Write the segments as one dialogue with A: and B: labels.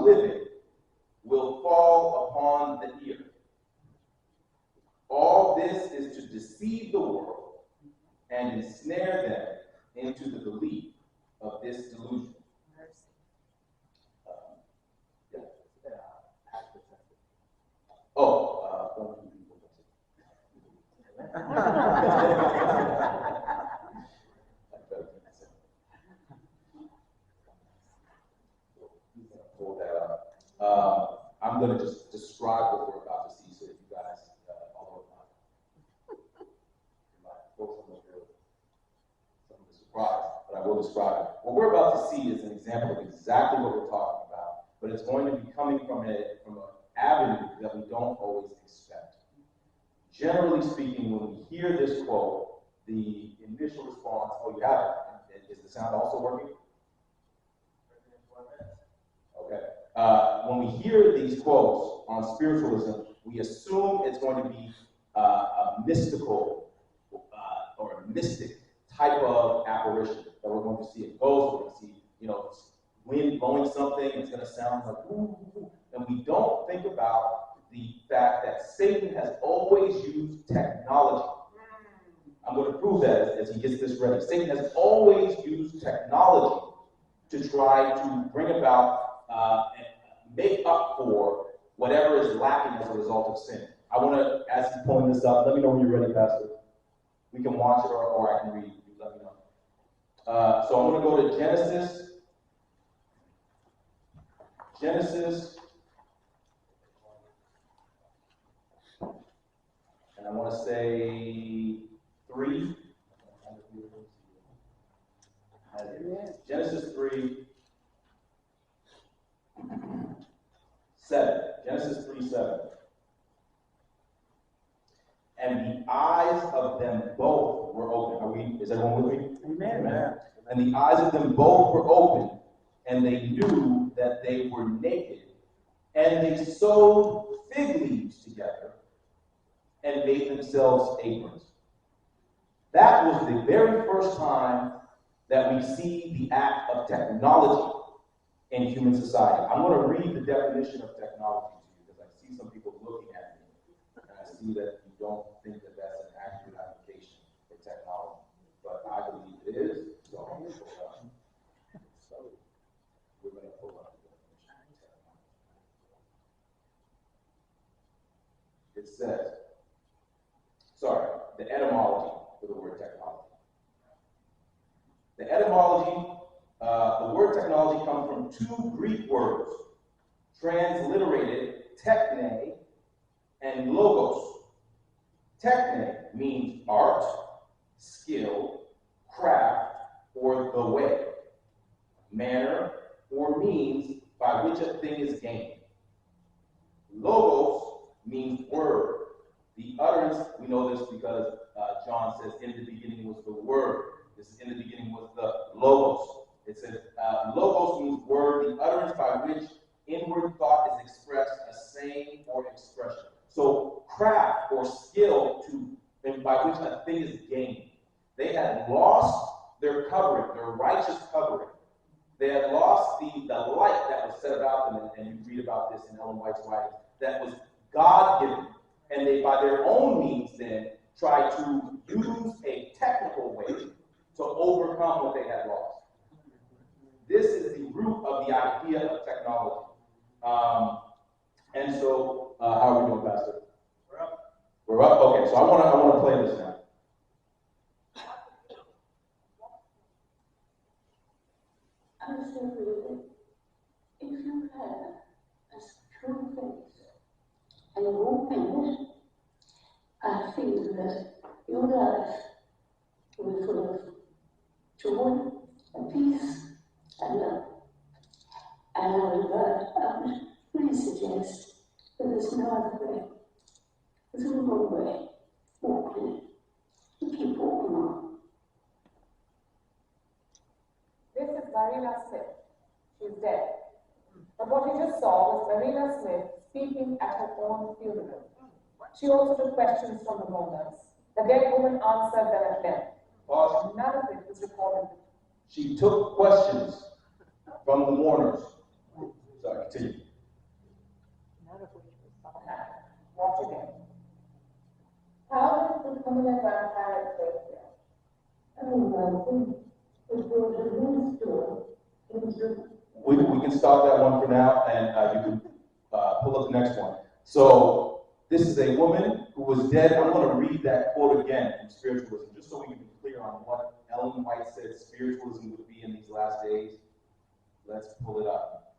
A: living will fall upon the ear. All this is to deceive the world and ensnare them into the belief of this delusion. Pull that up. I'm going to just describe what we're about to see so that you guys, although some of the surprise, but I will describe it. What we're about to see is an example of exactly what we're talking about, but it's going to be coming from an avenue that we don't always expect. Generally speaking, when we hear this quote, the initial response, oh, you have it. Is the sound also working? Okay. When we hear these quotes on spiritualism, we assume it's going to be a mystical or a mystic type of apparition that we're going to see. It goes, we're going to see, wind blowing something, it's going to sound like ooh, ooh. And we don't think about the fact that Satan has always used technology. I'm going to prove that as he gets this ready. Satan has always used technology to try to bring about and make up for whatever is lacking as a result of sin. I want to, as he's pulling this up, let me know when you're ready, Pastor. We can watch it or I can read it. You let me know. So I'm going to go to Genesis. And I want to say 3. Genesis 3. 7. Genesis 3:7. And the eyes of them both were open. Is everyone with me?
B: Amen.
A: And the eyes of them both were open, and they knew that they were naked. And they sewed fig leaves together and made themselves aprons. That was the very first time that we see the act of technology in human society. I'm going to read the definition of technology to you because I see some people looking at me, and I see that you don't think that that's an accurate application for technology. But I believe it is, so I'm going to pull it up. So we're going to pull up the definition of technology. It says, the etymology for the word technology. The etymology, the word technology comes from 2 Greek words, transliterated techne and logos. Techne means art, skill, craft, or the way, manner, or means by which a thing is gained. Logos means word. The utterance, we know this because John says, in the beginning was the word. This in the beginning was the logos. It says, logos means word, the utterance by which inward thought is expressed, a saying or expression. So craft or skill by which a thing is gained. They had lost their covering, their righteous covering. They had lost the light that was set about them, and you read about this in Ellen White's writings, that was God-given. And they, by their own means, then, tried to use a technical way to overcome what they had lost. This is the root of the idea of technology. And so, how are we doing, Pastor? We're up. We're up? Okay, so I want to play this now.
C: Absolutely. If you have a strong faith and a openness, I feel that your life will be full of joy and peace and love. And I would really suggest that there's no other way. There's only one way. Walk in it. You keep walking on.
D: This is Marina Smith. She's dead. But what you just saw was Marina Smith speaking at her own funeral. She also took questions from the mourners. The dead woman answered them at length.
A: Pause.
D: None of it was recorded.
A: She took questions from the mourners. Sorry. Continue.
D: Watch again. How does becoming a grandparent take you?
C: I think it was a good story.
A: We can stop that one for now, and you can pull up the next one. So this is a woman who was dead. I'm going to read that quote again from spiritualism, just so we can be clear on what Ellen White said spiritualism would be in these last days. Let's pull it up.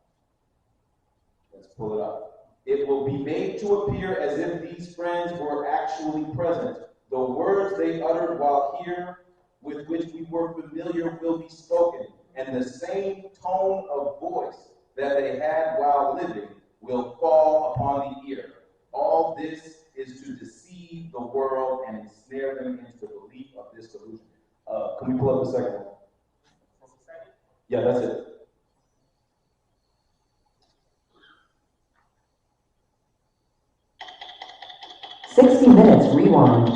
A: Let's pull it up. It will be made to appear as if these friends were actually present. The words they uttered while here, with which we were familiar, will be spoken, and the same tone of voice that they had while living will fall upon the ear. All this is to deceive the world and ensnare them into the belief of this delusion. Can we pull up the second one? Yeah, that's it.
B: 60 Minutes Rewind.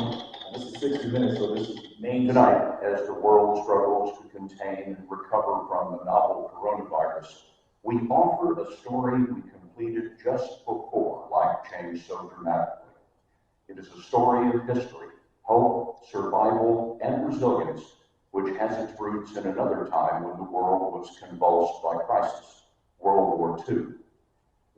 A: This is 60 minutes, so this is main
E: Tonight, as the world struggles to contain and recover from the novel coronavirus, we offer a story we completed just before life changed so dramatically. It is a story of history, hope, survival, and resilience, which has its roots in another time when the world was convulsed by crisis, World War II.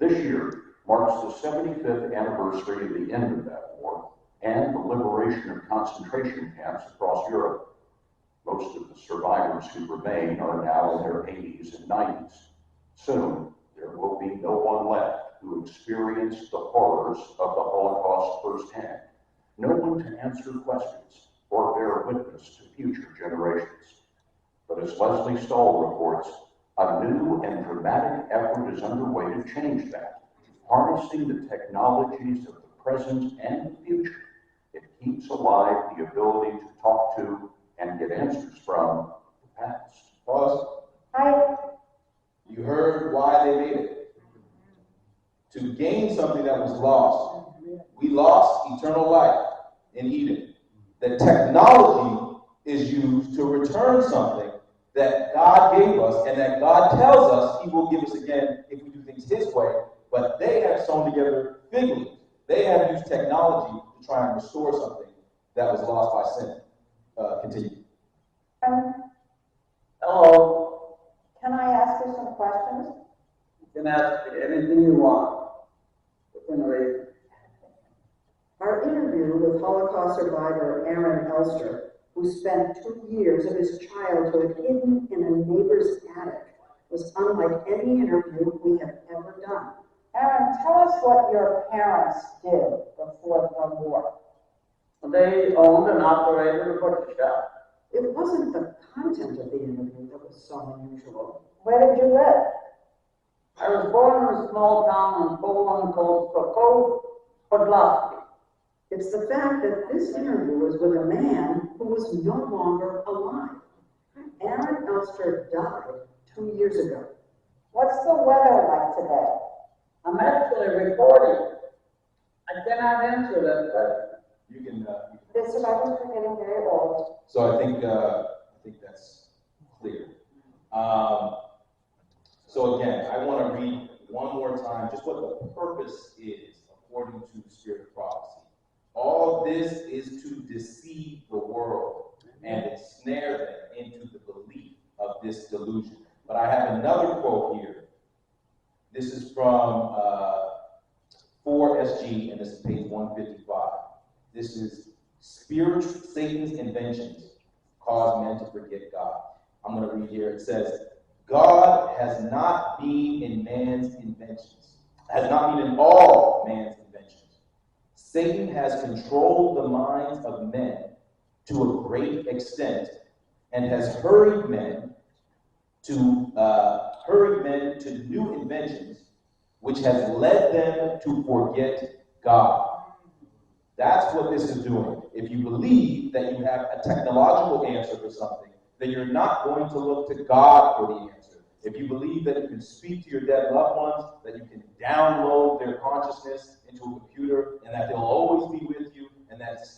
E: This year marks the 75th anniversary of the end of that war and the liberation of concentration camps across Europe. Most of the survivors who remain are now in their 80s and 90s. Soon, there will be no one left who experienced the horrors of the Holocaust firsthand, no one to answer questions or bear witness to future generations. But as Leslie Stahl reports, a new and dramatic effort is underway to change that, harnessing the technologies of the present and the future. It keeps alive the ability to talk to and get answers from the past.
A: Pause.
D: Hi.
A: You heard why they made it. To gain something that was lost. We lost eternal life in Eden. The technology is used to return something that God gave us and that God tells us He will give us again if we do things His way. But they have sewn together fig leaves. They have used technology to try and restore something that was lost by sin. Continue.
F: Hello.
D: Can I ask you some questions?
F: You can ask me anything you want. Within reason.
B: Our interview with Holocaust survivor Aaron Elster, who spent 2 years of his childhood hidden in a neighbor's attic, was unlike any interview we have ever done.
D: Aaron, tell us what your parents did before the war.
F: They owned and operated a butcher shop.
B: It wasn't the content of the interview that was so unusual.
D: Where did you live?
F: I was born in a small town in Poland called Krakow, Podlaski.
B: It's the fact that this interview was with a man who was no longer alive. Aaron Elster died 2 years ago.
D: What's the weather like today?
F: I'm actually recording. I cannot answer that question.
A: You can.
D: The survivors are getting very old.
A: So I think that's clear. So again, I want to read one more time just what the purpose is according to Spirit of Prophecy. All this is to deceive the world and ensnare them into the belief of this delusion. But I have another quote here. This is from 4SG, and this is page 155. This is Satan's inventions cause men to forget God. I'm going to read here. It says, God has not been in man's inventions, has not been in all man's inventions. Satan has controlled the minds of men to a great extent and has hurried men to new inventions, which has led them to forget God. That's what this is doing. If you believe that you have a technological answer for something, then you're not going to look to God for the answer. If you believe that you can speak to your dead loved ones, that you can download their consciousness into a computer, and that they'll always be with you, and that